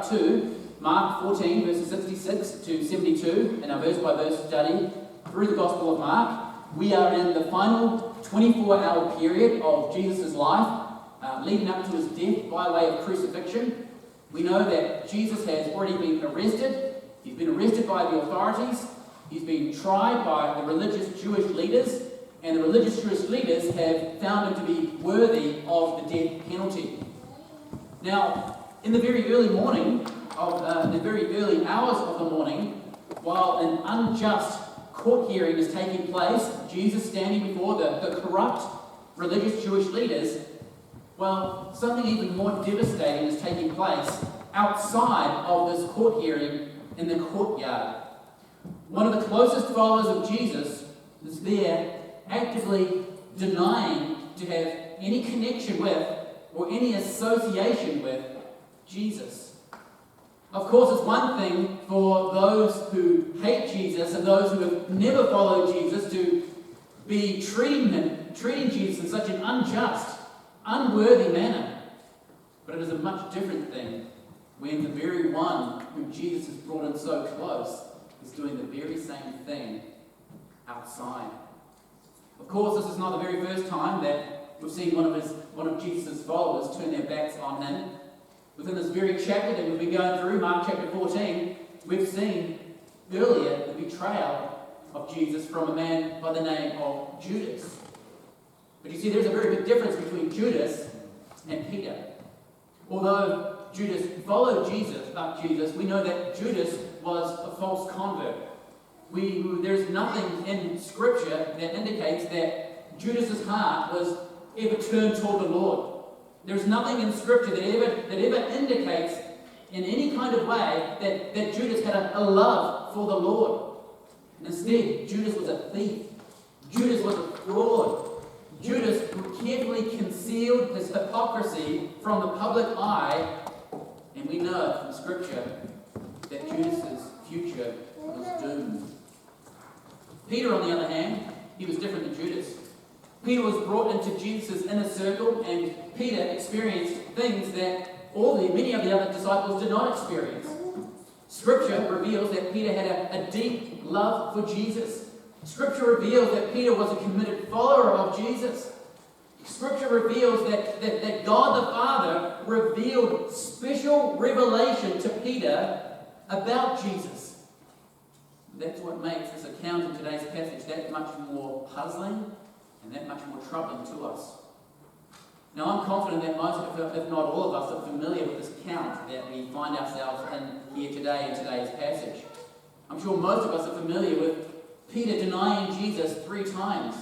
up to Mark 14, verses 66 to 72, in our verse-by-verse study through the Gospel of Mark. We are in the final 24-hour period of Jesus' life, leading up to his death by way of crucifixion. We know that Jesus has already been arrested. He's been arrested by the authorities. He's been tried by the religious Jewish leaders, and the religious Jewish leaders have found him to be worthy of the death penalty. Now, in the very early morning, the very early hours of the morning, while an unjust court hearing is taking place, Jesus standing before the corrupt religious Jewish leaders, well, something even more devastating is taking place outside of this court hearing in the courtyard. One of the closest followers of Jesus is there actively denying to have any connection with or any association with Jesus. Of course, it's one thing for those who hate Jesus and those who have never followed Jesus to be treating Jesus in such an unjust, unworthy manner. But it is a much different thing when the very one whom Jesus has brought in so close is doing the very same thing outside. Of course, this is not the very first time that we've seen one of Jesus' followers turn their backs on him. Within this very chapter that we've been going through, Mark chapter 14, we've seen earlier the betrayal of Jesus from a man by the name of Judas. But you see, there's a very big difference between Judas and Peter. Although Judas followed Jesus, we know that Judas was a false convert. There's nothing in Scripture that indicates that Judas's heart was ever turned toward the Lord. There's nothing in Scripture that ever indicates in any kind of way that Judas had a love for the Lord. Instead, Judas was a thief. Judas was a fraud. Judas carefully concealed his hypocrisy from the public eye, and we know from Scripture that Judas's future was doomed. Peter, on the other hand, he was different than Judas. Peter was brought into Jesus' inner circle, and Peter experienced things that many of the other disciples did not experience. Scripture reveals that Peter had a deep love for Jesus. Scripture reveals that Peter was a committed follower of Jesus. Scripture reveals that God the Father revealed special revelation to Peter about Jesus. That's what makes this account in today's passage that much more puzzling and that much more troubling to us. Now, I'm confident that most, if not all of us, are familiar with this account that we find ourselves in here today in today's passage. I'm sure most of us are familiar with Peter denying Jesus 3 times.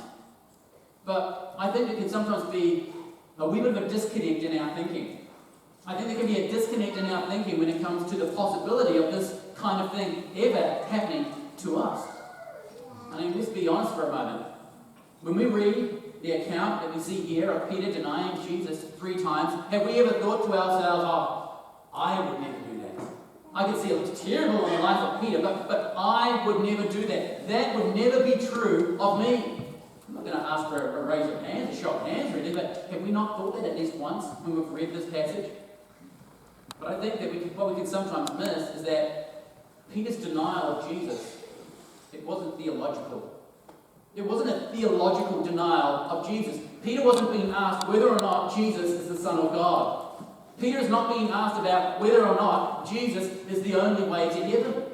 But I think there can sometimes be a wee bit of a disconnect in our thinking. I think there can be a disconnect in our thinking when it comes to the possibility of this kind of thing ever happening to us. I mean, let's be honest for a moment. When we read the account that we see here of Peter denying Jesus 3 times, have we ever thought to ourselves, I would never do that. I can see it looks terrible in the life of Peter, but I would never do that. That would never be true of me. I'm not going to ask for a raise of hands, a show of hands really, but have we not thought that at least once when we've read this passage? But I think that what we can sometimes miss is that Peter's denial of Jesus, it wasn't theological. It wasn't a theological denial of Jesus. Peter wasn't being asked whether or not Jesus is the Son of God. Peter is not being asked about whether or not Jesus is the only way to heaven.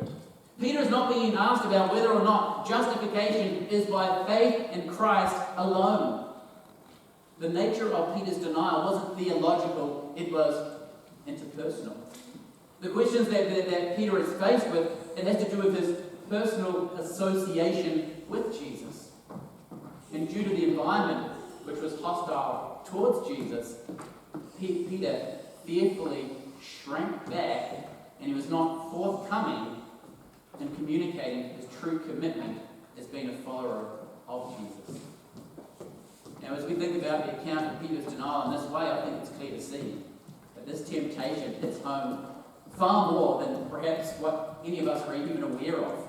Peter is not being asked about whether or not justification is by faith in Christ alone. The nature of Peter's denial wasn't theological, it was interpersonal. The questions that Peter is faced with, it has to do with his personal association with Jesus. And due to the environment which was hostile towards Jesus, Peter fearfully shrank back, and he was not forthcoming in communicating his true commitment as being a follower of Jesus. Now, as we think about the account of Peter's denial in this way, I think it's clear to see that this temptation hits home far more than perhaps what any of us are even aware of.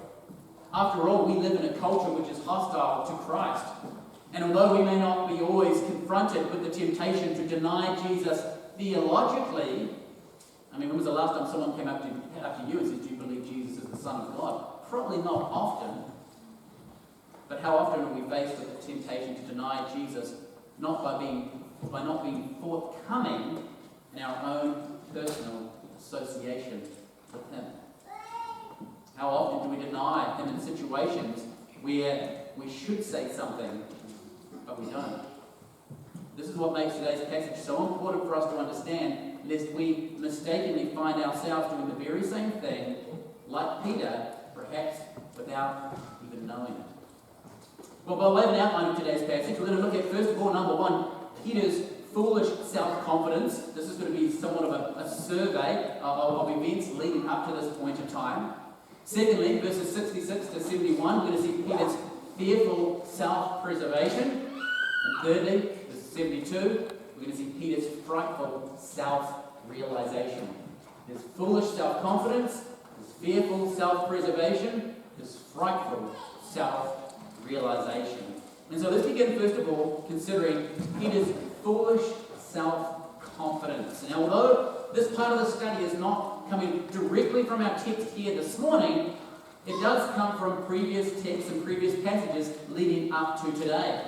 After all, we live in a culture which is hostile to Christ. And although we may not be always confronted with the temptation to deny Jesus theologically, I mean, when was the last time someone came up to you and said, do you believe Jesus is the Son of God? Probably not often. But how often are we faced with the temptation to deny Jesus, not by not being forthcoming in our own personal association with him? How often do we deny him in situations where we should say something, but we don't? This is what makes today's passage so important for us to understand, lest we mistakenly find ourselves doing the very same thing, like Peter, perhaps without even knowing it. Well, by way of an outline of today's passage, we're going to look at, first of all, number one, Peter's foolish self-confidence. This is going to be somewhat of a survey of events leading up to this point in time. Secondly, verses 66 to 71, we're going to see Peter's fearful self-preservation. And thirdly, verse 72, we're going to see Peter's frightful self-realization. His foolish self-confidence, his fearful self-preservation, his frightful self-realization. And so let's begin, first of all, considering Peter's foolish self-confidence. Now, although this part of the study is not coming directly from our text here this morning, it does come from previous texts and previous passages leading up to today.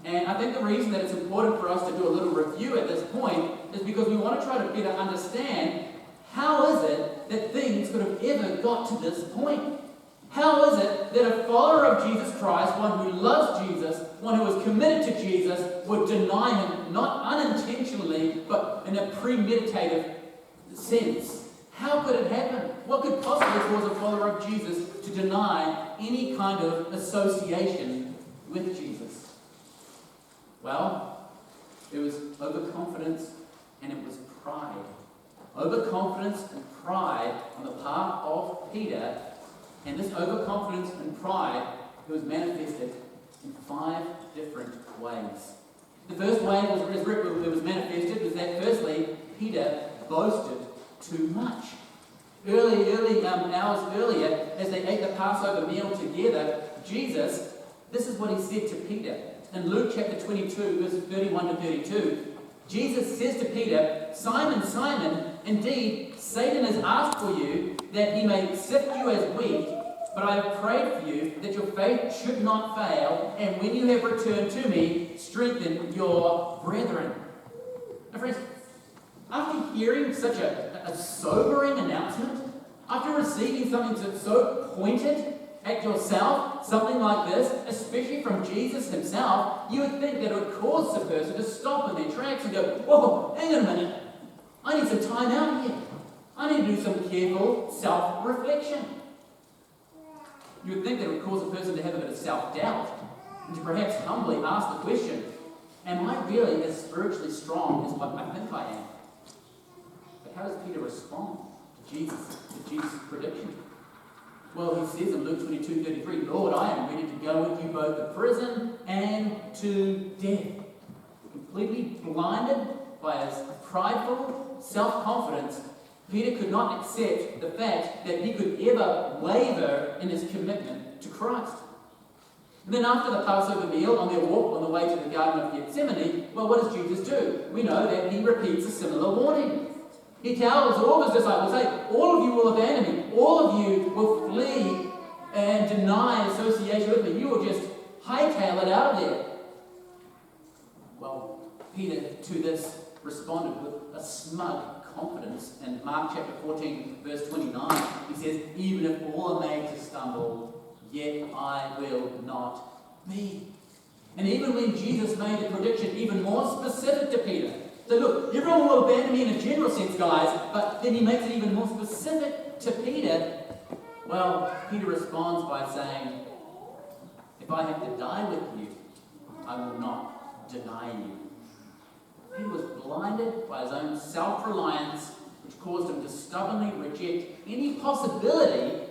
And I think the reason that it's important for us to do a little review at this point is because we want to try to better understand how is it that things could have ever got to this point. How is it that a follower of Jesus Christ, one who loves Jesus, one who is committed to Jesus, would deny him, not unintentionally, but in a premeditative sense? How could it happen? What could possibly cause a follower of Jesus to deny any kind of association with Jesus? Well, it was overconfidence and it was pride. Overconfidence and pride on the part of Peter, and this overconfidence and pride was manifested in 5 different ways. The first way it was manifested was that, firstly, Peter boasted too much. Early hours earlier, as they ate the Passover meal together, Jesus, this is what he said to Peter. In Luke chapter 22, verses 31 to 32, Jesus says to Peter, "Simon, Simon, indeed, Satan has asked for you that he may sift you as wheat, but I have prayed for you that your faith should not fail, and when you have returned to me, strengthen your brethren." Now, friends, after hearing such a sobering announcement, after receiving something that's so pointed at yourself, something like this, especially from Jesus himself, you would think that it would cause the person to stop in their tracks and go, "Whoa, hang on a minute. I need some time out here. I need to do some careful self-reflection." You would think that it would cause a person to have a bit of self-doubt and to perhaps humbly ask the question, "Am I really as spiritually strong as what I think I am?" But how does Peter respond to Jesus' prediction? Well, he says in Luke 22:33, "Lord, I am ready to go with you both to prison and to death." Completely blinded by his prideful self-confidence, Peter could not accept the fact that he could ever waver in his commitment to Christ. And then after the Passover meal, on their walk on the way to the Garden of Gethsemane, well, what does Jesus do? We know that he repeats a similar warning. He tells all of his disciples, "Hey, all of you will abandon me. All of you will flee and deny association with me. You will just hightail it out of there." Well, Peter to this responded with a smug confidence. In Mark chapter 14, verse 29, he says, "Even if all are made to stumble, yet I will not be." And even when Jesus made the prediction even more specific to Peter, so look, everyone will abandon me in a general sense, guys, but then he makes it even more specific to Peter. Well, Peter responds by saying, "If I have to die with you, I will not deny you." Peter was blinded by his own self-reliance, which caused him to stubbornly reject any possibility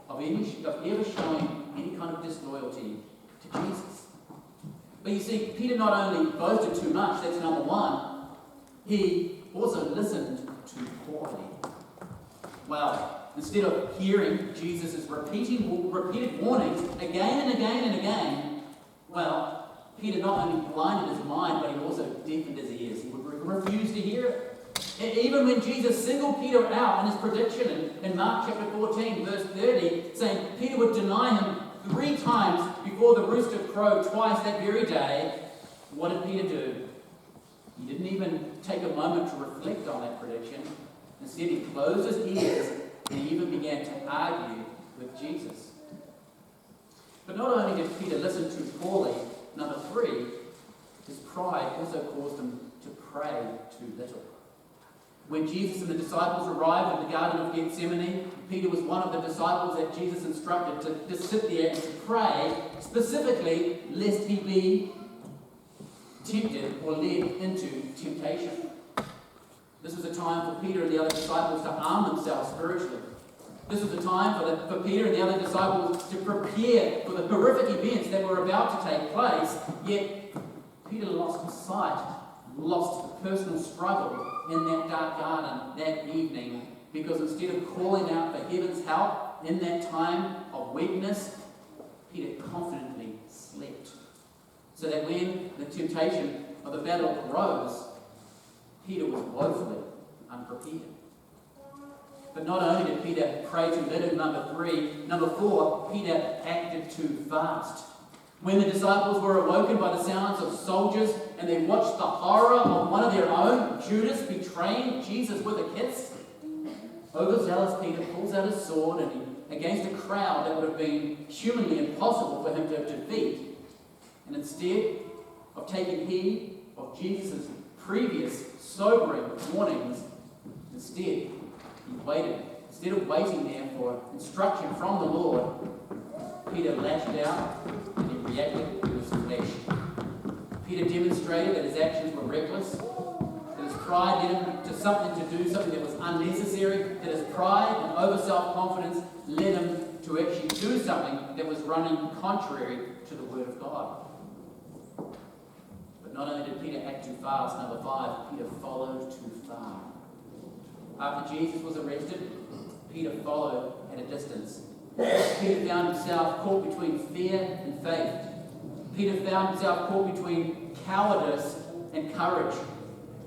of ever showing any kind of disloyalty to Jesus. But you see, Peter not only boasted too much, that's number one, he also listened too poorly. Well, instead of hearing Jesus' repeated warnings again and again and again, well, Peter not only blinded his mind, but he also deafened his ears. He would refuse to hear it. Even when Jesus singled Peter out in his prediction in Mark chapter 14, verse 30, saying Peter would deny him 3 times before the rooster crowed twice that very day, what did Peter do? He didn't even take a moment to reflect on that prediction. Instead, he closed his ears and he even began to argue with Jesus. But not only did Peter listen too poorly, number 3, his pride also caused him to pray too little. When Jesus and the disciples arrived in the Garden of Gethsemane, Peter was one of the disciples that Jesus instructed to just sit there and to pray, specifically lest he be tempted or led into temptation. This was a time for Peter and the other disciples to arm themselves spiritually. This was a time for Peter and the other disciples to prepare for the horrific events that were about to take place, yet Peter lost sight, lost the personal struggle in that dark garden that evening, because instead of calling out for heaven's help in that time of weakness, Peter confidently slept. So that when the temptation of the battle arose, Peter was woefully unprepared. But not only did Peter pray too little, number 3, number 4, Peter acted too fast. When the disciples were awoken by the sounds of soldiers and they watched the horror of one of their own, Judas, betraying Jesus with a kiss, overzealous Peter pulls out his sword and against a crowd that would have been humanly impossible for him to defeat. And instead of taking heed of Jesus' previous sobering warnings, instead he waited. Instead of waiting there for instruction from the Lord, Peter lashed out and he reacted to his flesh. Peter demonstrated that his actions were reckless, that his pride led him to do something that was unnecessary, that his pride and over self-confidence led him to actually do something that was running contrary to the Word of God. But not only did Peter act too fast, number 5, Peter followed too far. After Jesus was arrested, Peter followed at a distance. Peter found himself caught between fear and faith. Peter found himself caught between cowardice and courage.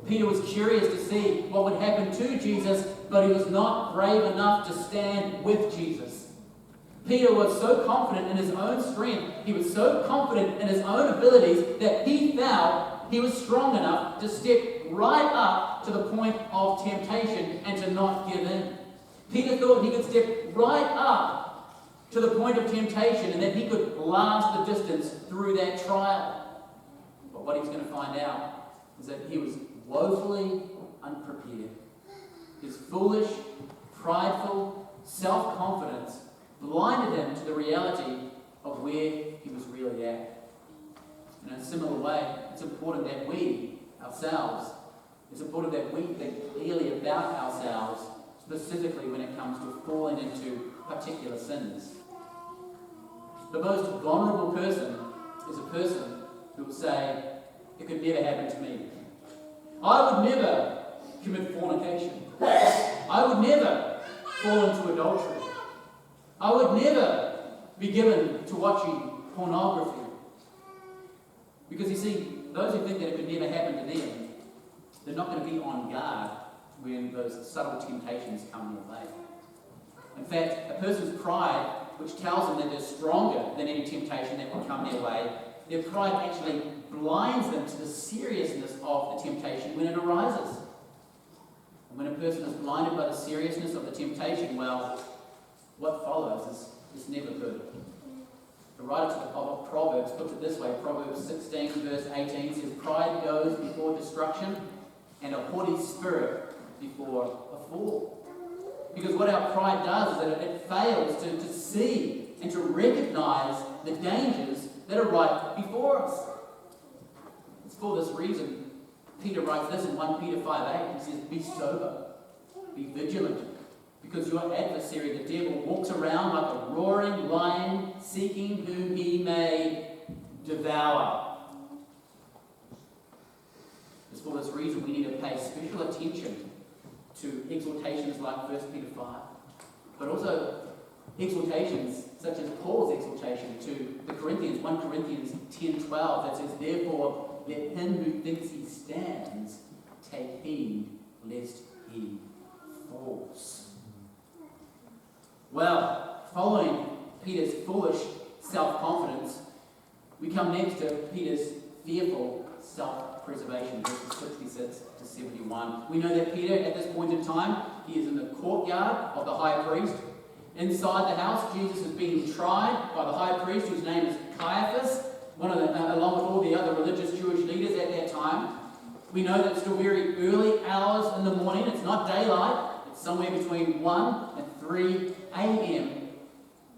Peter was curious to see what would happen to Jesus, but he was not brave enough to stand with Jesus. Peter was so confident in his own strength, he was so confident in his own abilities that he felt he was strong enough to step right up to the point of temptation and to not give in. Peter thought he could step right up to the point of temptation and that he could last the distance through that trial. But what he was going to find out is that he was woefully unprepared. His foolish, prideful self-confidence blinded him to the reality of where he was really at. In a similar way, it's important that we, ourselves, it's important that we think clearly about ourselves, specifically when it comes to falling into particular sins. The most vulnerable person is a person who will say, it could never happen to me. I would never commit fornication. I would never fall into adultery. I would never be given to watching pornography. Because you see, those who think that it could never happen to them, they're not going to be on guard when those subtle temptations come their way. In fact, a person's pride, which tells them that they're stronger than any temptation that will come their way, their pride actually blinds them to the seriousness of the temptation when it arises. And when a person is blinded by the seriousness of the temptation, well, what follows is never good. The writer of Proverbs puts it this way, Proverbs 16 verse 18 says, pride goes before destruction and a haughty spirit before a fall. Because what our pride does is that it fails to see and to recognize the dangers that are right before us. It's for this reason Peter writes this in 1 Peter 5:8. He says, be sober, be vigilant, because your adversary, the devil, walks around like a roaring lion, seeking whom he may devour. It's for this reason we need to pay special attention to exhortations like 1 Peter 5, but also exhortations such as Paul's exhortation to the Corinthians, 1 Corinthians 10:12, that says, therefore, let him who thinks he stands take heed lest he falls. Well, following Peter's foolish self-confidence, we come next to Peter's fearful self-preservation, verses 66 to 71. We know that Peter, at this point in time, he is in the courtyard of the high priest. Inside the house, Jesus is being tried by the high priest, whose name is Caiaphas, along with all the other religious Jewish leaders at that time. We know that it's still very early hours in the morning. It's not daylight. It's somewhere between 1 and 3 a.m.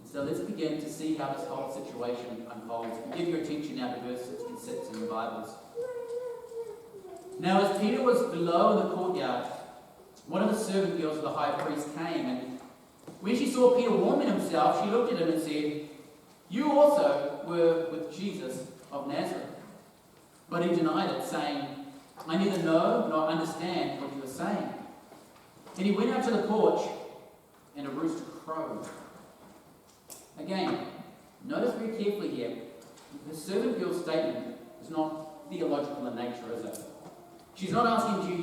So let's begin to see how this whole situation unfolds. Give your attention now to verse 66 in the Bibles. Now, as Peter was below in the courtyard, one of the servant girls of the high priest came, and when she saw Peter warming himself, she looked at him and said, "You also were with Jesus of Nazareth." But he denied it, saying, "I neither know nor understand what you are saying." And he went out to the porch, and a rooster crowed. Again, notice very carefully here, the servant girl's statement is not theological in nature, is it? She's not asking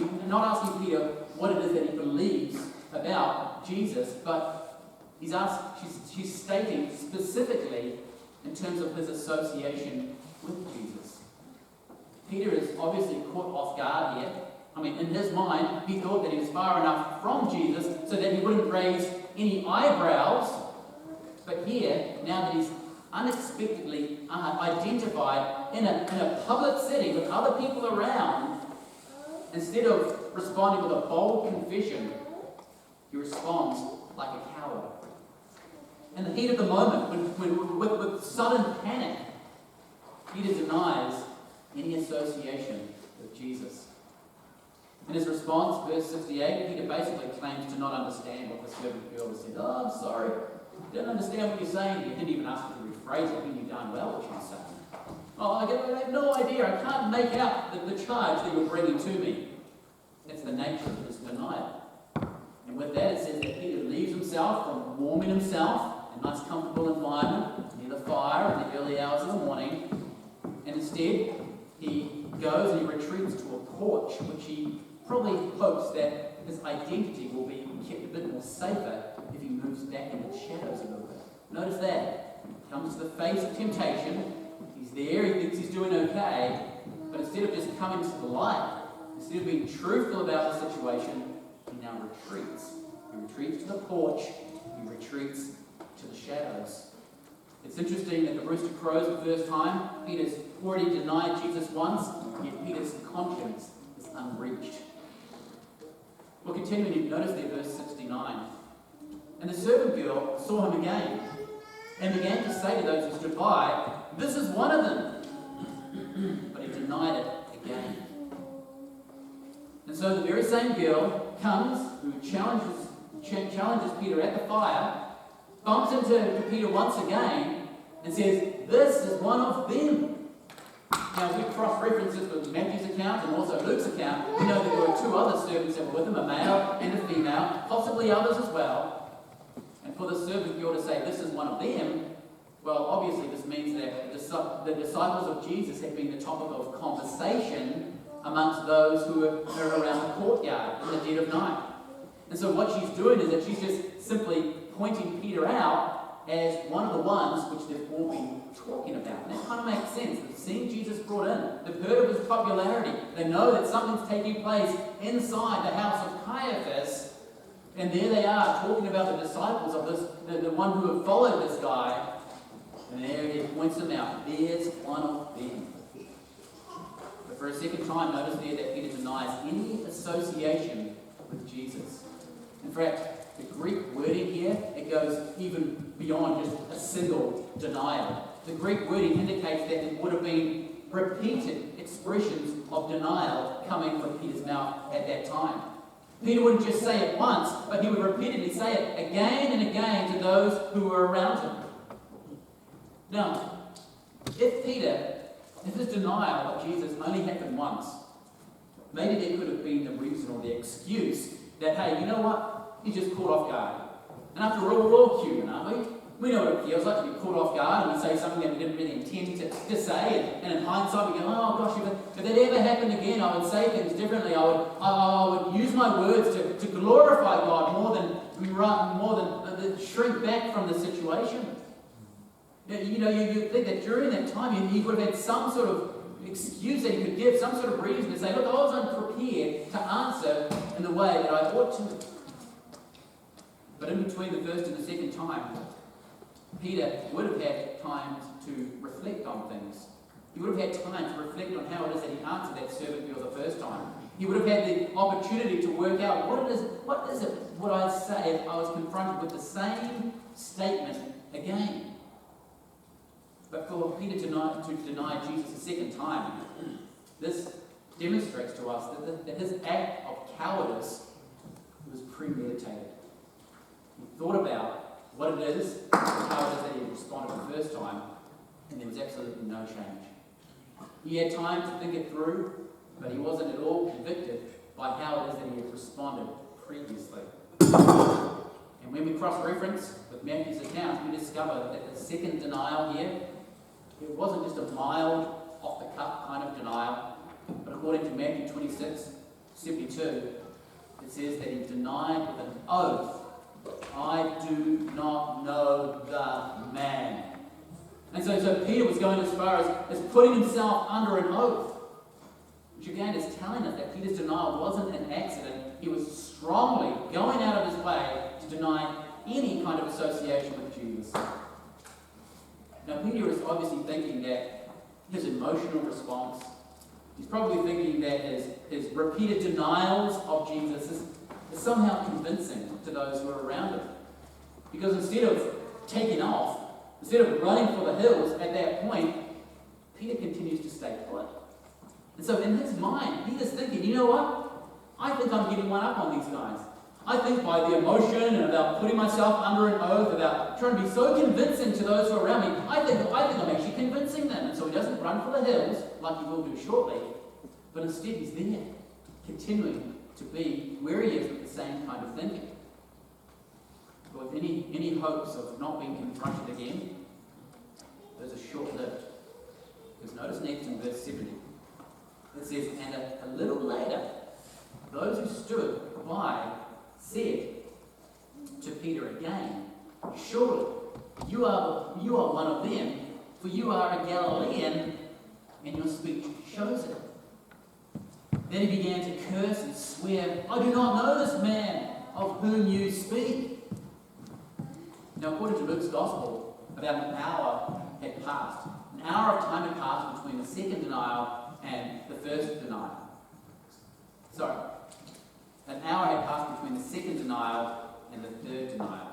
Peter what it is that he believes about Jesus, but she's stating specifically in terms of his association with Jesus. Peter is obviously caught off guard here. I mean, in his mind, he thought that he was far enough from Jesus so that he wouldn't raise any eyebrows. But here, now that he's unexpectedly identified in a public setting with other people around, instead of responding with a bold confession, he responds like a coward. In the heat of the moment, with sudden panic, Peter denies any association with Jesus. In his response, verse 68, Peter basically claims to not understand what the servant girl has said. "Oh, I'm sorry. I don't understand what you're saying." He didn't even ask her to rephrase it. He knew darn well what she was saying. "Oh, I have no idea. I can't make out the charge that you're bringing to me." That's the nature of this denial. And with that, it says that Peter leaves himself from warming himself in a nice comfortable environment near the fire in the early hours of the morning. And instead, he goes and he retreats to a porch, which he probably hopes that his identity will be kept a bit more safer if he moves back in the shadows a little bit. Notice that. He comes to the face of temptation. He's there, he thinks he's doing okay, but instead of just coming to the light, instead of being truthful about the situation, he now retreats. He retreats to the porch, he retreats to the shadows. It's interesting that the rooster crows the first time. Peter's already denied Jesus once, yet Peter's conscience is unreached. Well, continuing, you notice there, verse 69. And the servant girl saw him again, and began to say to those who stood by, "This is one of them." But he denied it again. And so the very same girl comes, who challenges Peter at the fire, bumps into Peter once again, and says, "This is one of them." Now, if we cross-reference this with Matthew's account and also Luke's account, we know that there were two other servants that were with him, a male and a female, possibly others as well. And for the servant girl to say, "This is one of them," well, obviously this means that the disciples of Jesus had been the topic of conversation amongst those who were around the courtyard in the dead of night. And so what she's doing is that she's just simply pointing Peter out as one of the ones which they've all been talking about. And that kind of makes sense. They've seen Jesus brought in. They've heard of his popularity. They know that something's taking place inside the house of Caiaphas. And there they are talking about the disciples of this, the one who have followed this guy. And there he points them out. There's one of them. But for a second time, notice there that Peter denies any association with Jesus. In fact, the Greek wording here, it goes even beyond just a single denial. The Greek wording indicates that it would have been repeated expressions of denial coming from Peter's mouth at that time. Peter wouldn't just say it once, but he would repeatedly say it again and again to those who were around him. Now, if his denial of Jesus only happened once, maybe there could have been the reason or the excuse that, hey, you know what? He's just caught off guard. And after all, we're all human, aren't we? We know what it feels like to be caught off guard and we say something that we didn't really intend to say, and in hindsight we go, oh gosh, if that ever happened again, I would say things differently. I would use my words to glorify God more than shrink back from the situation. You think that during that time he would have had some sort of excuse that he could give, some sort of reason to say, look, I was unprepared to answer in the way that I ought to. But in between the first and the second time, Peter would have had time to reflect on things. He would have had time to reflect on how it is that he answered that servant girl the first time. He would have had the opportunity to work out what is it would I say if I was confronted with the same statement again. But for Peter to deny Jesus a second time, this demonstrates to us that his act of cowardice was premeditated. He thought about what it is, how it is that he responded the first time, and there was absolutely no change. He had time to think it through, but he wasn't at all convicted by how it is that he had responded previously. And when we cross-reference with Matthew's account, we discover that the second denial here, it wasn't just a mild, off-the-cuff kind of denial, but according to Matthew 26:72, it says that he denied with an oath, I do not know the man. And so Peter was going as far as putting himself under an oath, which again is telling us that Peter's denial wasn't an accident. He was strongly going out of his way to deny any kind of association with Jesus. Now Peter is obviously thinking that his emotional response, he's probably thinking that his repeated denials of Jesus is somehow convincing to those who are around him. Because instead of taking off, instead of running for the hills at that point, Peter continues to stay put. And so in his mind, Peter's thinking, you know what? I think I'm getting one up on these guys. I think by the emotion and about putting myself under an oath, about trying to be so convincing to those who are around me, I think I'm actually convincing them. And so he doesn't run for the hills like he will do shortly, but instead he's there, continuing to be where he is with the same kind of thinking. But with any hopes of not being confronted again, those are short-lived. Because notice next in verse 70, it says, and a little later, those who stood by said to Peter again, surely you are one of them, for you are a Galilean, and your speech shows it. Then he began to curse and swear, I do not know this man of whom you speak. Now, according to Luke's Gospel, about an hour had passed. An hour of time had passed between the second denial and the first denial. Sorry. An hour had passed between the second denial and the third denial.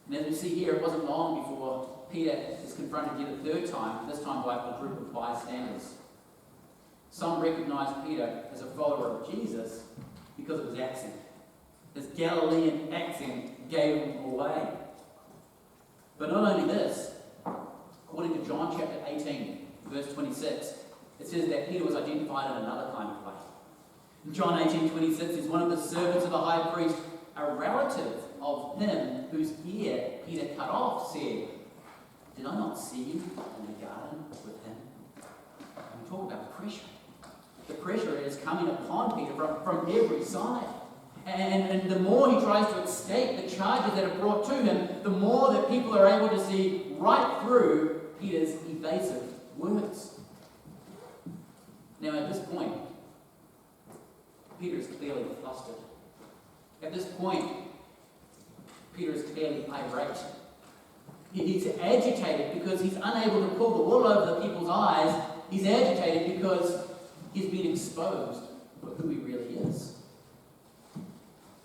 And as we see here, it wasn't long before Peter is confronted yet a third time, this time by a group of bystanders. Some recognized Peter as a follower of Jesus because of his accent. His Galilean accent gave him away. But not only this, according to John chapter 18, verse 26, it says that Peter was identified in another kind of way. In John 18:26 is one of the servants of the high priest, a relative of him whose ear Peter cut off, said, did I not see you in the garden with him? And we talk about pressure. The pressure is coming upon Peter from every side. And the more he tries to escape the charges that are brought to him, the more that people are able to see right through Peter's evasive words. Now at this point, Peter is clearly flustered. At this point, Peter is clearly irate. He's agitated because he's unable to pull the wool over the people's eyes. He's agitated because he's been exposed for who he really is.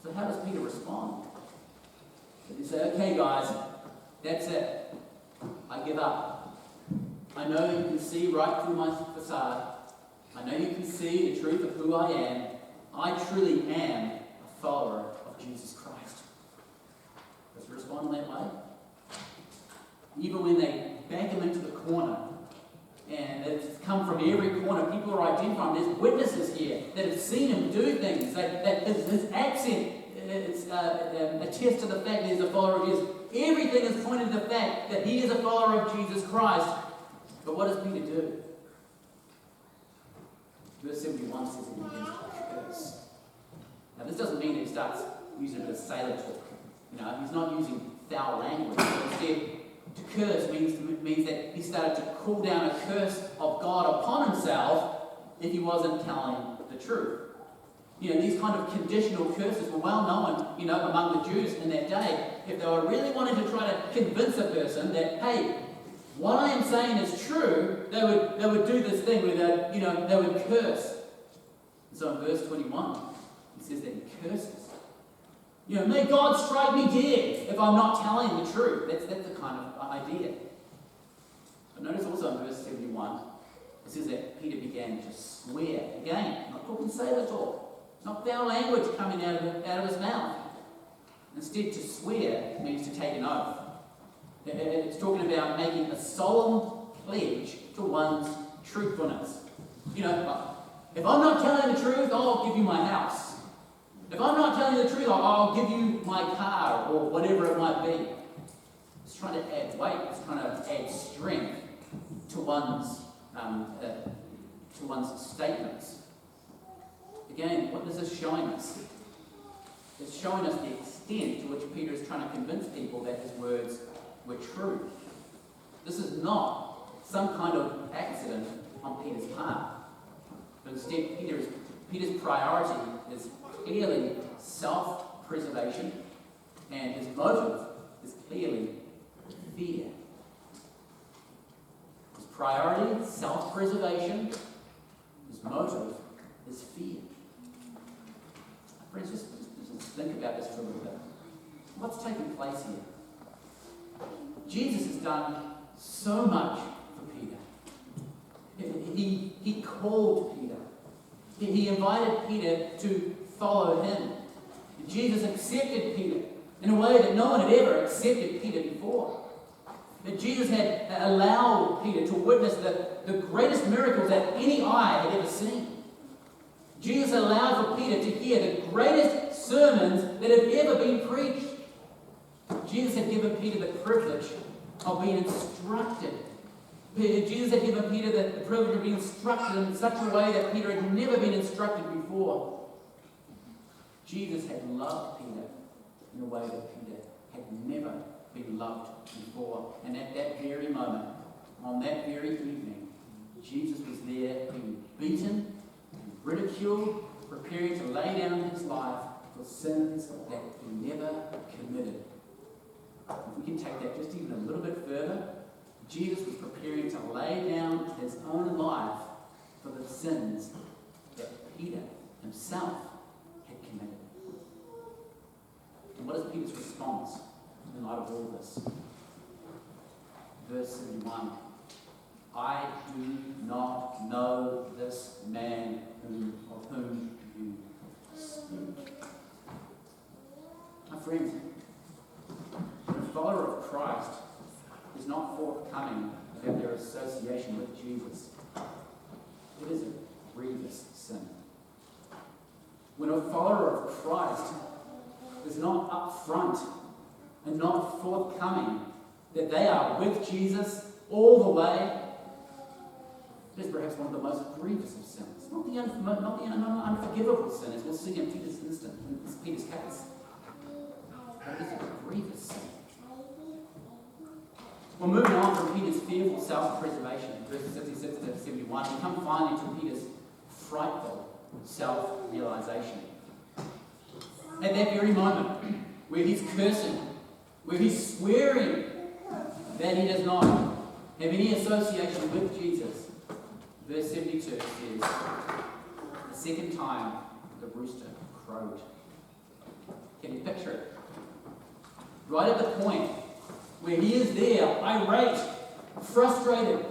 So how does Peter respond? Does he say, okay guys, that's it. I give up. I know you can see right through my facade. I know you can see the truth of who I am. I truly am a follower of Jesus Christ. Does he respond in that way? Even when they back him into the corner and it's come from every corner. People are identifying. There's witnesses here that have seen him do things. That his accent attests to the fact that he's a follower of Jesus. Everything is pointing to the fact that he is a follower of Jesus Christ. But what does Peter do? Verse 71 says he begins to curse. Now this doesn't mean that he starts using a bit of sailor talk. He's not using foul language. Instead, to curse means that he started to call down a curse of God upon himself if he wasn't telling the truth. These kind of conditional curses were well known, among the Jews in that day. If they were really wanting to try to convince a person that, hey, what I am saying is true, they would do this thing where they would curse. So in verse 21, it says that he curses. May God strike me dead if I'm not telling the truth. That's the kind of idea. But notice also in verse 71, it says that Peter began to swear. Again, not talking sailor talk. Not foul language coming out of his mouth. Instead, to swear means to take an oath. It's talking about making a solemn pledge to one's truthfulness. If I'm not telling the truth, I'll give you my house. If I'm not telling you the truth, I'll give you my car or whatever it might be. It's trying to add weight. It's trying to add strength to one's statements. Again, what is this showing us? It's showing us the extent to which Peter is trying to convince people that his words were true. This is not some kind of accident on Peter's part. But instead, Peter's priority is clearly self-preservation, and his motive is clearly fear. His priority, self-preservation. His motive is fear. Friends, just think about this for a little bit. What's taking place here? Jesus has done so much for Peter. He called Peter. He invited Peter to follow him. Jesus accepted Peter in a way that no one had ever accepted Peter before. That Jesus had allowed Peter to witness the greatest miracles that any eye had ever seen. Jesus allowed for Peter to hear the greatest sermons that had ever been preached. Jesus had given Peter the privilege of being instructed. Jesus had given Peter the privilege of being instructed in such a way that Peter had never been instructed before. Jesus had loved Peter in a way that Peter had never been loved before. And at that very moment, on that very evening, Jesus was there being beaten, ridiculed, preparing to lay down his life for sins that he never committed. If we can take that just even a little bit further, Jesus was preparing to lay down his own life for the sins that Peter himself had committed. And what is Peter's response in light of all this? Verse 71. I do not know this man of whom you speak. My friends, a follower of Christ is not forthcoming about their association with Jesus. It is a grievous sin. When a follower of Christ is not upfront and not forthcoming that they are with Jesus all the way, it is perhaps one of the most grievous of sins. Not the unforgivable sin, as we'll see in Peter's case. But it is a grievous sin. Well, moving on from Peter's fearful self-preservation, verses 66 to 71, we come finally to Peter's frightful self-realization. At that very moment, where he's cursing, where he's swearing that he does not have any association with Jesus, verse 72 says, the second time the rooster crowed. Can you picture it? Right at the point where he is there, irate, frustrated,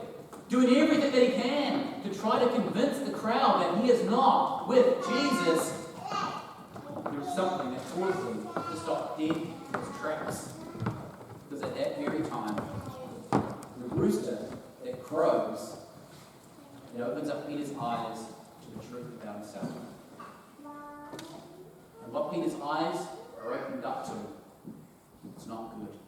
doing everything that he can to try to convince the crowd that he is not with Jesus, there's something that causes him to stop dead in his tracks. Because at that very time, the rooster that crows It opens up Peter's eyes to the truth about himself. And what Peter's eyes are opened up to, it's not good.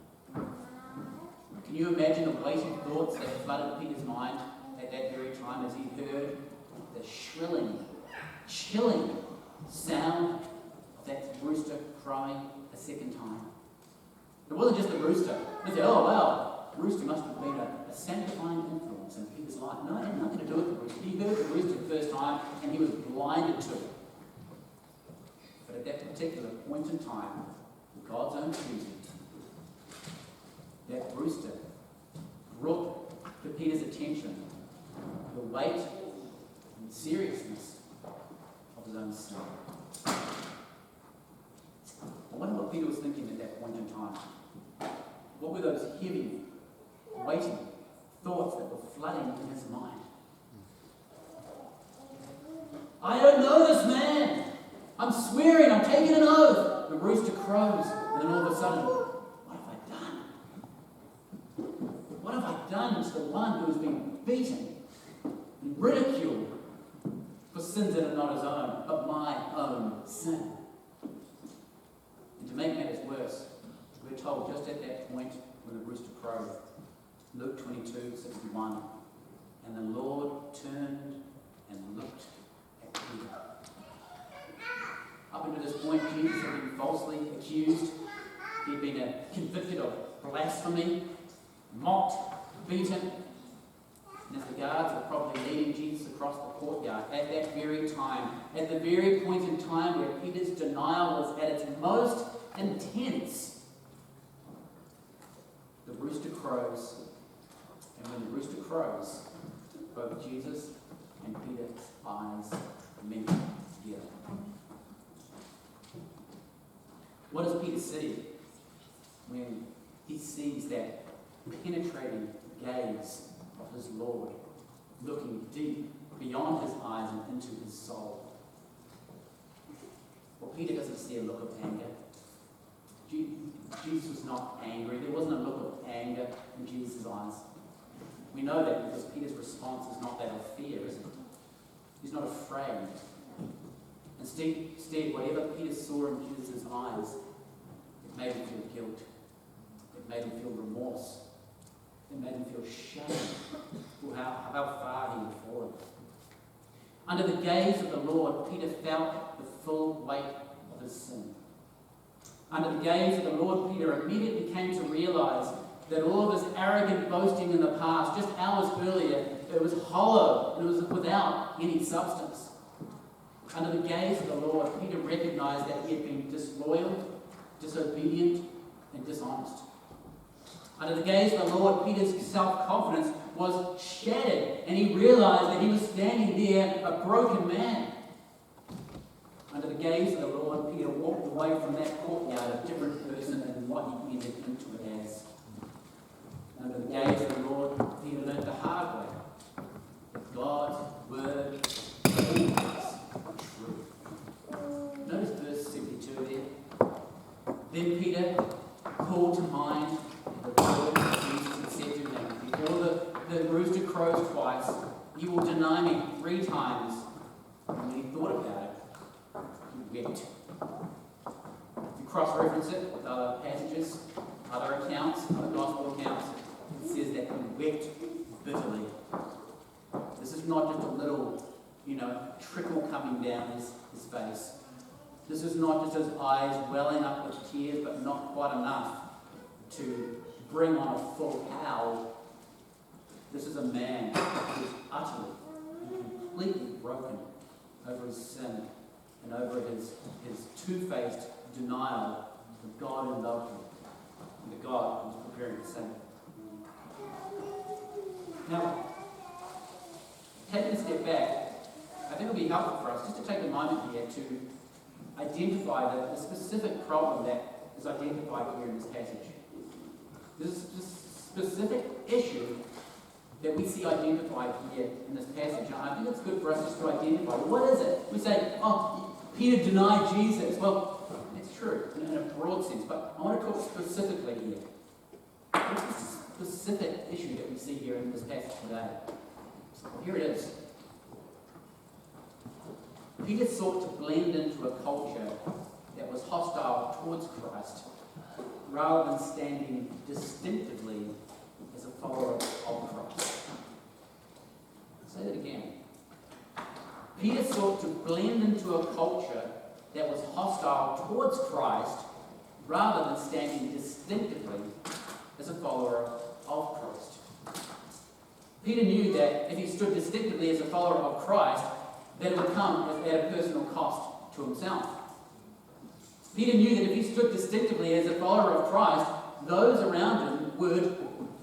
Can you imagine the weighty thoughts that flooded Peter's mind at that very time as he heard the shrilling, chilling sound of that rooster crowing a second time? It wasn't just the rooster. They said, oh wow, the rooster must have been a sanctifying influence in Peter's life. No, it had nothing to do with the rooster. He heard the rooster the first time and he was blinded to it. But at that particular point in time, for God's own choosing, that rooster brought to Peter's attention the weight and seriousness of his own sin. I wonder what Peter was thinking at that point in time. What were those heavy, weighty thoughts that were flooding in his mind? I don't know this man. I'm swearing, I'm taking an oath. The rooster crows, and then all of a sudden, what have I done? What have I done to the one who has been beaten and ridiculed for sins that are not his own, but my own sin? And to make matters worse, we're told just at that point when the rooster crowed, Luke 22:61, and the Lord turned and looked at Peter. Up until this point, Jesus had been falsely accused. He'd been convicted of blasphemy, mocked, beaten. And as the guards were probably leading Jesus across the courtyard, at that very time, at the very point in time where Peter's denial was at its most intense, the rooster crows. And when the rooster crows, both Jesus and Peter's eyes meet together. What does Peter see when he sees that penetrating gaze of his Lord looking deep beyond his eyes and into his soul? Well, Peter doesn't see a look of anger. Jesus was not angry. There wasn't a look of anger in Jesus' eyes. We know that because Peter's response is not that of fear, is it? He's not afraid. Instead, whatever Peter saw in Jesus' eyes, it made him feel guilt. It made him feel remorse. It made him feel shame for how far he had fallen. Under the gaze of the Lord, Peter felt the full weight of his sin. Under the gaze of the Lord, Peter immediately came to realize that all of his arrogant boasting in the past, just hours earlier, it was hollow and it was without any substance. Under the gaze of the Lord, Peter recognized that he had been disloyal, disobedient, and dishonest. Under the gaze of the Lord, Peter's self-confidence was shattered, and he realized that he was standing there a broken man. Under the gaze of the Lord, Peter walked away from that courtyard a different person than what he entered into it as. Under the gaze of the Lord, Peter learned the hard way that God's word is always true. Notice verse 72 there. Then Peter called to mind the word that Jesus had said to him, before the rooster crows twice, you will deny me 3 times. And when he thought about it, he wept. If you cross-reference it with other passages, other accounts, other gospel accounts, it says that he wept bitterly. This is not just a little, trickle coming down his face. This is not just his eyes welling up with tears, but not quite enough to bring on a full howl. This is a man who is utterly and completely broken over his sin and over his two-faced denial of God who loved him and the God who was preparing to sin. Now, taking a step back, I think it would be helpful for us just to take a moment here to identify the specific problem that is identified here in this passage. This specific issue that we see identified here in this passage. And I think it's good for us just to identify, what is it? We say, Peter denied Jesus. Well, it's true in a broad sense, but I want to talk specifically here. What's the specific issue that we see here in this passage today? Here it is. Peter sought to blend into a culture that was hostile towards Christ, rather than standing distinctively as a follower of Christ. I'll say that again. Peter sought to blend into a culture that was hostile towards Christ, rather than standing distinctively as a follower of Christ. Peter knew that if he stood distinctively as a follower of Christ, that it would come at a personal cost to himself. Peter knew that if he stood distinctively as a follower of Christ, those around him would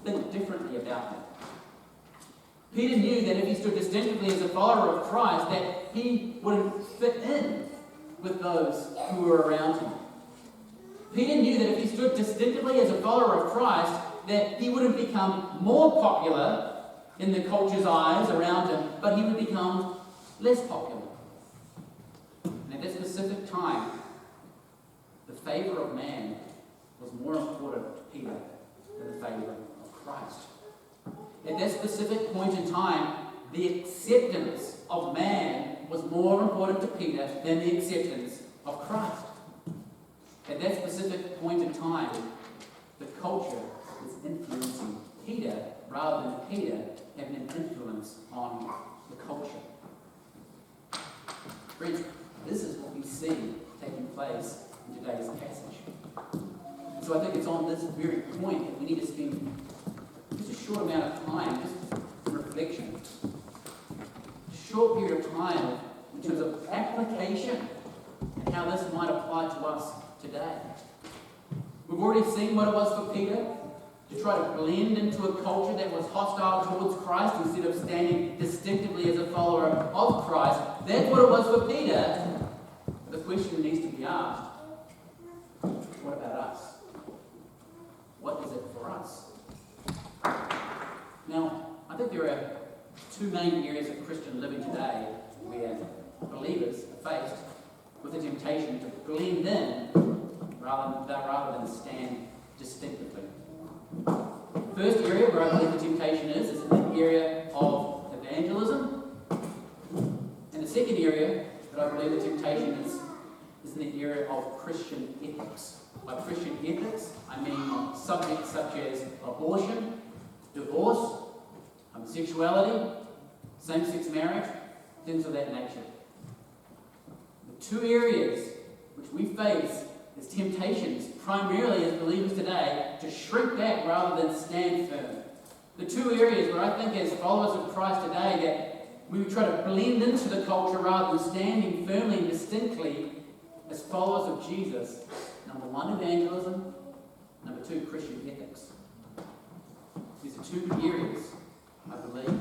think differently about him. Peter knew that if he stood distinctively as a follower of Christ, that he wouldn't fit in with those who were around him. Peter knew that if he stood distinctively as a follower of Christ, that he wouldn't become more popular in the culture's eyes around him, but he would become less popular. And at that specific time, the favour of man was more important to Peter than the favour of Christ. At that specific point in time, the acceptance of man was more important to Peter than the acceptance of Christ. At that specific point in time, the culture was influencing Peter rather than Peter having an influence on the culture. Friends, this is what we see taking place in today's passage. And so I think it's on this very point that we need to spend just a short amount of time, just in reflection. A short period of time in terms of application and how this might apply to us today. We've already seen what it was for Peter to try to blend into a culture that was hostile towards Christ instead of standing distinctively as a follower of Christ. That's what it was for Peter. The question needs to be asked, what about us? What is it for us? Now, I think there are two main areas of Christian living today where believers are faced with the temptation to blend in rather than stand distinctively. The first area where I believe the temptation is in the area of evangelism. And the second area that I believe the temptation is in the area of Christian ethics. By Christian ethics, I mean subjects such as abortion, divorce, homosexuality, same-sex marriage, things of that nature. The two areas which we face as temptations, primarily as believers today, to shrink back rather than stand firm. The two areas where I think as followers of Christ today that we would try to blend into the culture rather than standing firmly and distinctly as followers of Jesus. Number one, evangelism. Number two, Christian ethics. These are two areas, I believe.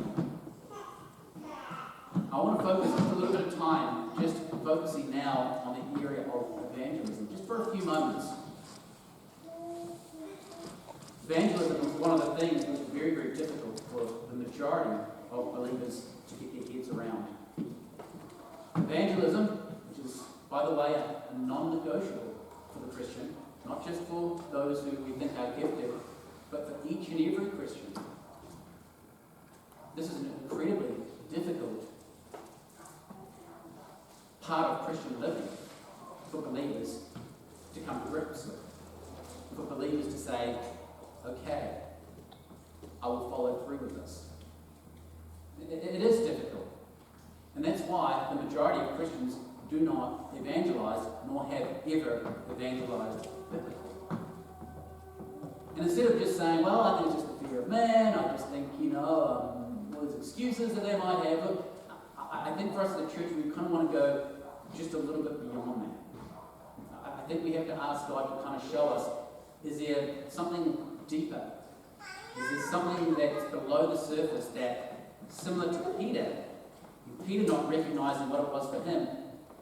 I want to focus just a little bit of time, just focusing now on the area of evangelism, just for a few moments. Evangelism was one of the things that was very, very difficult for the majority of believers to get their heads around. Evangelism, which is, by the way, a non-negotiable for the Christian, not just for those who we think are gifted, but for each and every Christian. This is an incredibly difficult part of Christian living for believers to come to grips with. For believers to say, okay, I will follow through with this. It is difficult. And that's why the majority of Christians do not evangelize, nor have ever evangelized biblically. And instead of just saying, well, I think it's just the fear of man, I just think, all these excuses that they might have, look, I think for us as a church, we kind of want to go just a little bit beyond that. I think we have to ask God to kind of show us, is there something deeper? Is there something that's below the surface that, similar to Peter not recognizing what it was for him,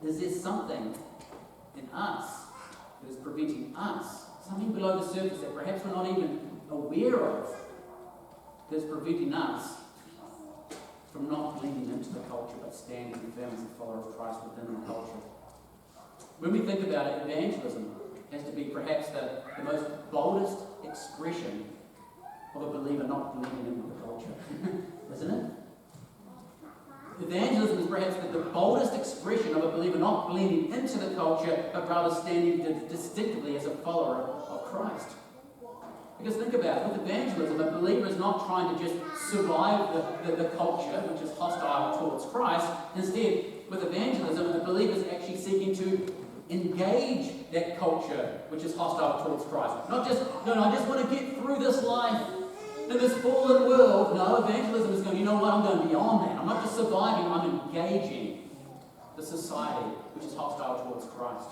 is there something in us that is preventing us, something below the surface that perhaps we're not even aware of, that's preventing us from not blending into the culture but standing firm as a follower of Christ within the culture? When we think about it, evangelism has to be perhaps the most boldest expression of a believer not blending in with the culture, isn't it? Evangelism is perhaps the boldest expression of a believer not blending into the culture, but rather standing distinctively as a follower of Christ. Because think about it, with evangelism, a believer is not trying to just survive the culture, which is hostile towards Christ. Instead, with evangelism, the believer is actually seeking to engage that culture, which is hostile towards Christ. Not just, no, I just want to get through this life in this fallen world. No, evangelism is going, you know what, I'm going beyond that. I'm not just surviving, I'm engaging the society which is hostile towards Christ.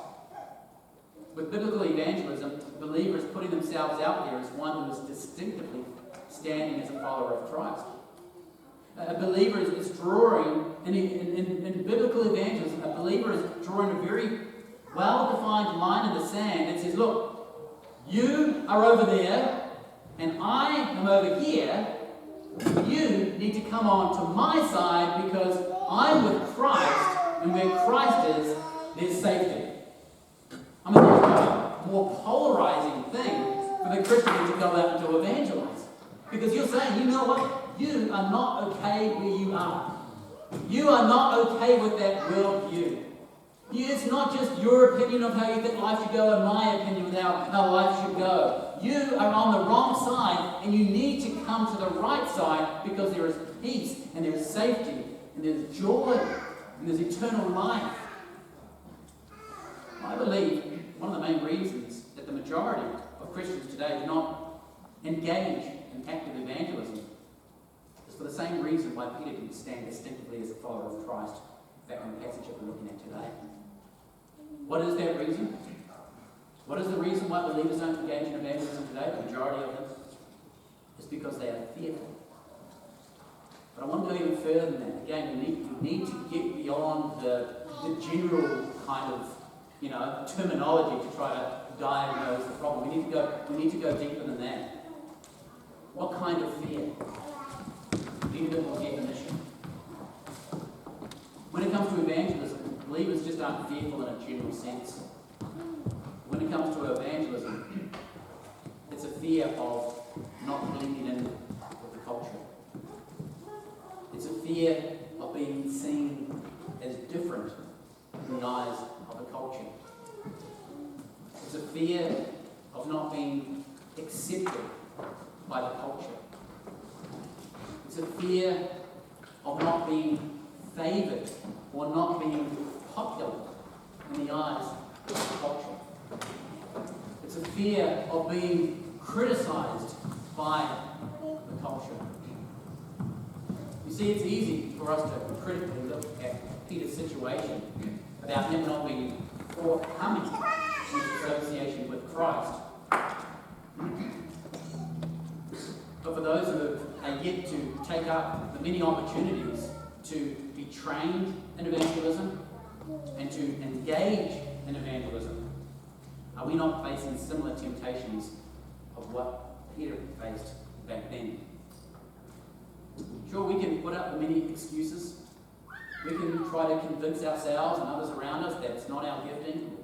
With biblical evangelism, believers putting themselves out there as one who is distinctively standing as a follower of Christ. A believer is drawing, in biblical evangelism, a believer is drawing a very well-defined line in the sand that says, look, you are over there, and I am over here. You need to come on to my side because I'm with Christ, and where Christ is, there's safety. I mean, there's no more polarizing thing for the Christian to go out and to evangelize. Because you're saying, you know what? You are not okay where you are. You are not okay with that worldview. It's not just your opinion of how you think life should go and my opinion of how life should go. You are on the wrong side, and you need to come to the right side because there is peace, and there is safety, and there's joy, and there's eternal life. I believe one of the main reasons that the majority of Christians today do not engage in active evangelism is for the same reason why Peter didn't stand distinctively as a follower of Christ back in the passage that we're looking at today. What is that reason? What is the reason why believers don't engage in evangelism today? The majority of them is because they are fearful. But I want to go even further than that. Again, we need to get beyond the general kind of terminology to try to diagnose the problem. We need to go deeper than that. What kind of fear? We need a bit more definition. When it comes to evangelism, believers just aren't fearful in a general sense. When it comes to evangelism, it's a fear of not blending in with the culture. It's a fear of being seen as different in the eyes of the culture. It's a fear of not being accepted by the culture. It's a fear of not being favoured or not being popular in the eyes of the culture. It's a fear of being criticised by the culture. You see, it's easy for us to critically look at Peter's situation about him not being forthcoming in his association with Christ. But for those who are yet to take up the many opportunities to be trained in evangelism and to engage in evangelism, are we not facing similar temptations of what Peter faced back then? Sure, we can put up the many excuses. We can try to convince ourselves and others around us that it's not our gifting,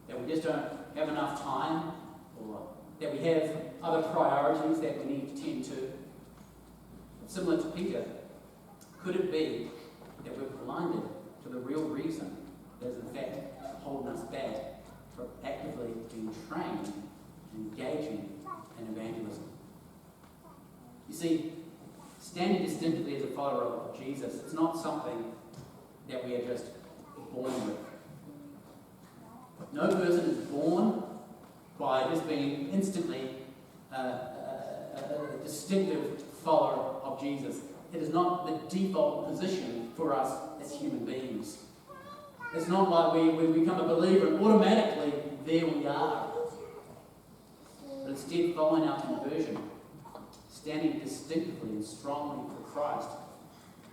that we just don't have enough time, or that we have other priorities that we need to tend to. Similar to Peter, could it be that we're blinded to the real reason that is in fact holding us back from actively being trained and engaging in evangelism? You see, standing distinctively as a follower of Jesus, it's not something that we are just born with. No person is born by just being instantly a distinctive follower of Jesus. It is not the default position for us as human beings. It's not like we become a believer and automatically there we are. But instead, following our conversion, standing distinctively and strongly for Christ,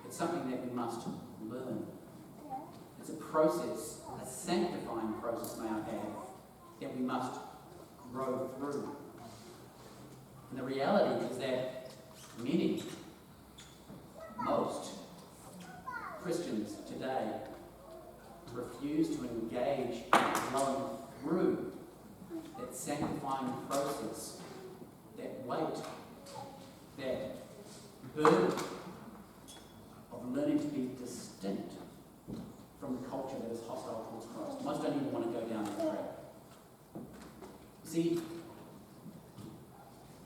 it's something that we must learn. It's a process, a sanctifying process, may I add, that we must grow through. And the reality is that most Christians today refuse to engage in growing through that sanctifying process, that weight, that burden of of learning to be distinct from the culture that is hostile towards Christ. Most don't even want to go down that track. See,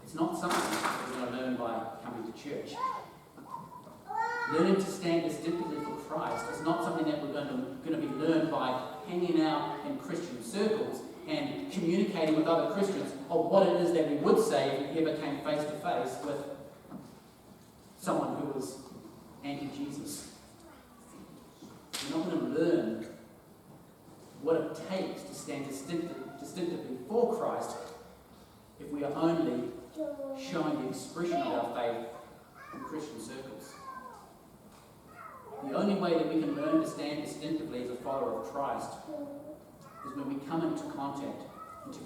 it's not something that we're going to learn by coming to church. Learning to stand distinctly for Christ is not something that we're going to be learned by hanging out in Christian circles and communicating with other Christians of what it is that we would say if we ever came face to face with someone who was anti-Jesus. We're not going to learn what it takes to stand distinctively for Christ if we are only showing the expression of our faith in Christian circles. The only way that we can learn to stand distinctively as a follower of Christ is when we come into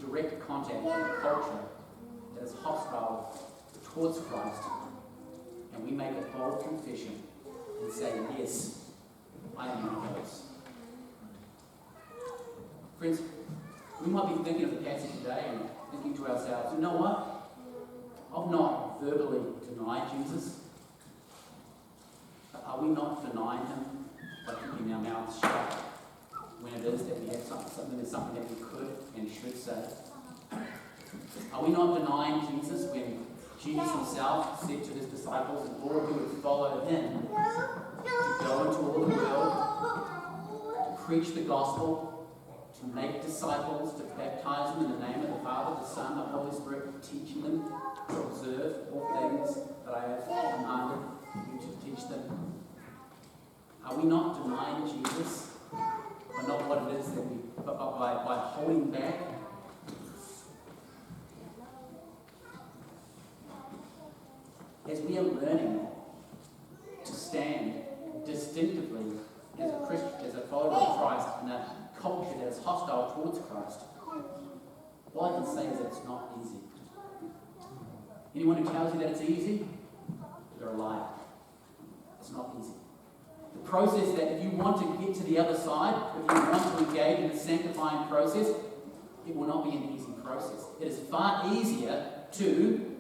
direct contact with a culture that is hostile towards Christ, and we make a bold confession and say, yes, I am one of those. Friends, we might be thinking of the passage today and thinking to ourselves, you know what? I've not verbally denied Jesus. But are we not denying him by keeping our mouths shut when it is that we have something that we could and should say? Are we not denying Jesus when Jesus himself said to his disciples and all who would follow him to go into all the world, to preach the gospel, to make disciples, to baptize them in the name of the Father, the Son, the Holy Spirit, teaching them to observe all things that I have commanded you to teach them? Are we not denying Jesus, or not what it is that we, but by holding back? As we are learning to stand distinctively as a Christian, as a follower of Christ in a culture that is hostile towards Christ, all I can say is that it's not easy. Anyone who tells you that it's easy, they're a liar. It's not easy. The process that if you want to get to the other side, if you want to engage in the sanctifying process, it will not be an easy process. It is far easier to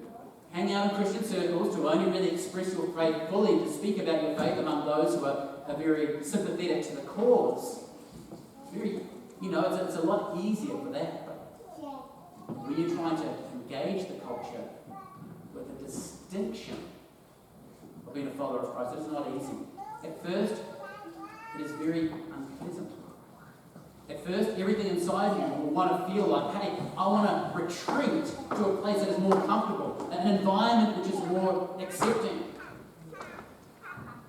hang out in Christian circles, to only really express your faith fully, to speak about your faith among those who are very sympathetic to the cause. It's a lot easier for that. But when you're trying to engage the culture with a distinction of being a follower of Christ, it's not easy. At first, it is very unpleasant. At first, everything inside you will want to feel like, hey, I want to retreat to a place that is more comfortable, an environment which is more accepting.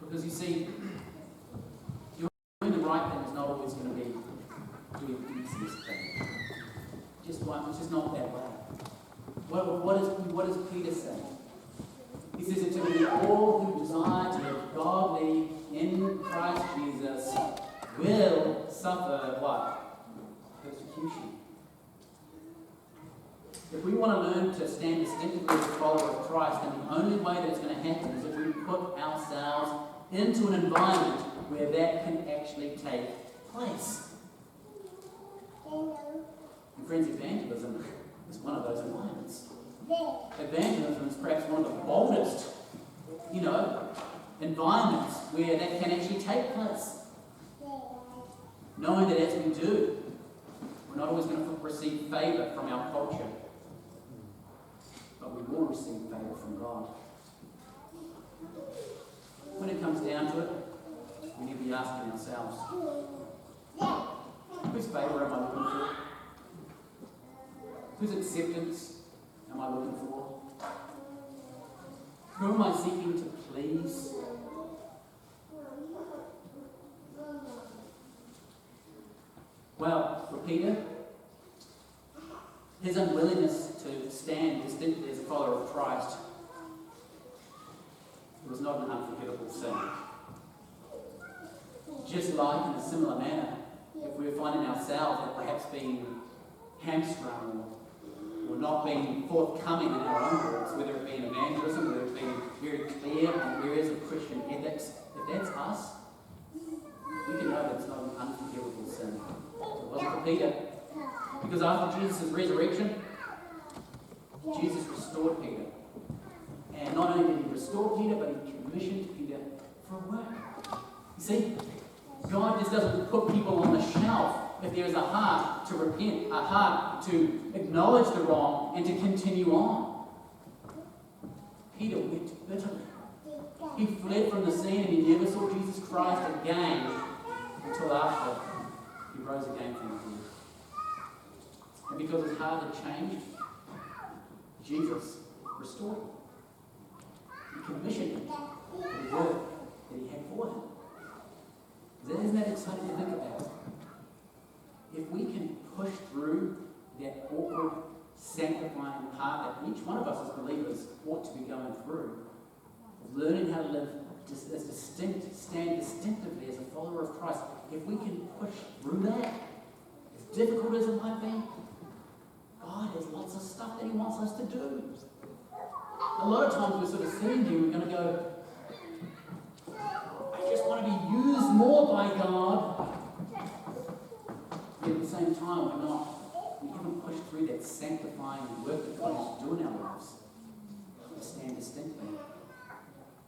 Because you see, doing the right thing is not always going to be doing the easiest thing. It's just not that way. What does Peter say? He says it to me, all who desire to live godly in Christ Jesus will suffer what? Persecution. If we want to learn to stand distinctively as a follower of Christ, then the only way that it's going to happen is if we put ourselves into an environment where that can actually take place. And friends, evangelism is one of those environments. Evangelism is perhaps one of the boldest, environments where that can actually take place. Knowing that as we do, we're not always going to receive favour from our culture, but we will receive favour from God. When it comes down to it, we need to be asking ourselves, whose favour am I looking for? Whose acceptance am I looking for? Who am I seeking to please? Well, for Peter, his unwillingness to stand distinctly as a follower of Christ was not an unforgivable sin. Just like in a similar manner, if we're finding ourselves that perhaps being hamstrung or not being forthcoming in our own works, whether it be in evangelism, whether it be very clear in areas of Christian ethics, if that's us, we can know that it's not an unforgivable sin. It wasn't for Peter. Because after Jesus' resurrection, Jesus restored Peter. And not only did he restore Peter, but he commissioned Peter for work. You see, God just doesn't put people on the shelf if there is a heart to repent, a heart to acknowledge the wrong and to continue on. Peter wept bitterly. He fled from the scene and he never saw Jesus Christ again until after he rose again from the dead. And because his heart had changed, Jesus restored him. He commissioned him for the work that he had for him. Isn't that exciting to think about? If we can push through that awkward, sanctifying part that each one of us as believers ought to be going through, learning how to live stand distinctively as a follower of Christ, if we can push through that, as difficult as it might be, God has lots of stuff that he wants us to do. A lot of times we're sort of sitting here, we're going to go, I just want to be used more by God. Yet at the same time, we haven't pushed through that sanctifying work that God has to do in our lives to stand distinctly.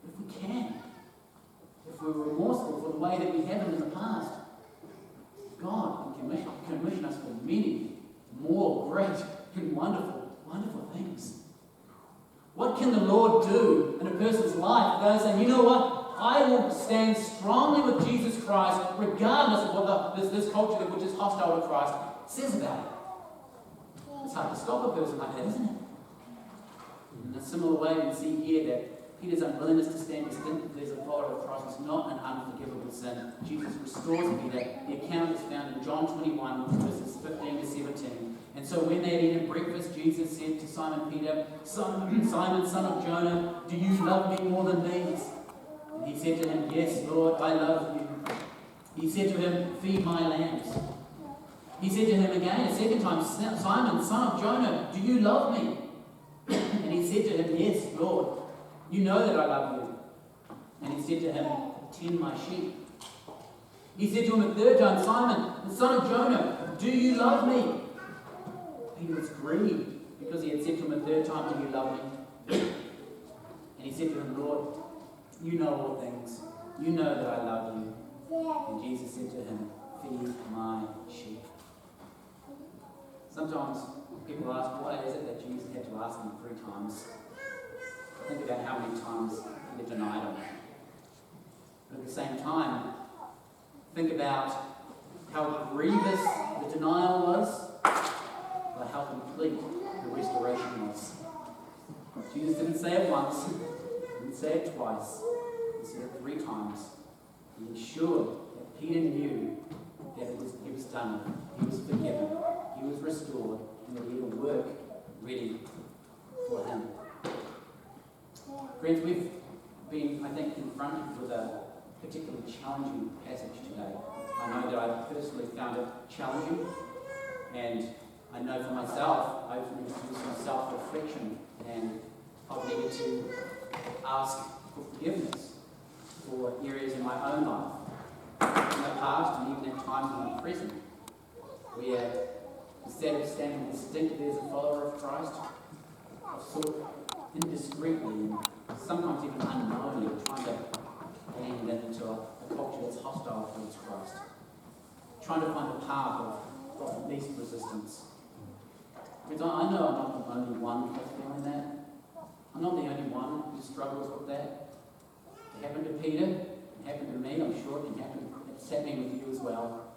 If we can, if we're remorseful for the way that we haven't in the past, God can commission us for many more great and wonderful things. What can the Lord do in a person's life? They're saying, you know what? I will stand strongly with Jesus Christ regardless of what this culture which is hostile to Christ says about it. It's hard to stop a person like that, isn't it? In a similar way, we see here that Peter's unwillingness to stand distinctly as a follower of Christ is not an unforgivable sin. Jesus restores Peter. The account is found in John 21, verses 15 to 17. And so when they had eaten breakfast, Jesus said to Simon Peter, Simon, son of Jonah, do you love me more than these? And he said to him, yes, Lord, I love you. He said to him, feed my lambs. He said to him again, a second time, Simon, son of Jonah, do you love me? And he said to him, yes, Lord, you know that I love you. And he said to him, tend my sheep. He said to him a third time, Simon, the son of Jonah, do you love me? Peter was grieved because he had said to him a third time, do you love me? And he said to him, Lord, you know all things. You know that I love you. And Jesus said to him, feed my sheep. Sometimes people ask, why is it that Jesus had to ask them 3 times? Think about how many times he denied him. But at the same time, think about how grievous the denial was, but how complete the restoration was. Jesus didn't say it once, he didn't say it twice, he said it 3 times. He ensured that Peter knew that he was done, he was forgiven, he was restored, and that he had a work ready for him. Friends, we've been, I think, confronted with a particularly challenging passage today. I know that I personally found it challenging, and I know for myself, I've needed to do some self-reflection, and I've needed to ask for forgiveness for areas in my own life, in the past and even at times in the present, where instead of standing distinctly as a follower of Christ, I've sought indiscreetly and sometimes even unknowingly trying to blend into a culture that's hostile towards Christ, trying to find a path of least resistance. Because I know I'm not the only one that's feeling that. I'm not the only one who struggles with that. It happened to Peter, it happened to me, I'm sure it's happening with you as well.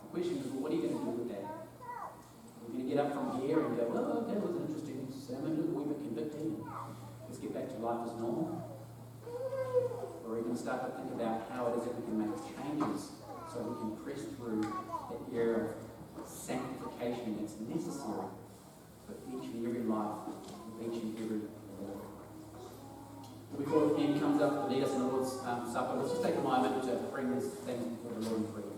The question is, well, what are you going to do with that? We're going to get up from here and go, well, that was an interesting sermon, a wee bit convicting, and let's get back to life as normal. Or are we going to start to think about how it is that we can make changes so we can press through that area of sanctification that's necessary for each and every life, each and every believer. Before the end comes up to lead us in the Lord's Supper, let's just take a moment to bring these things before the Lord in prayer.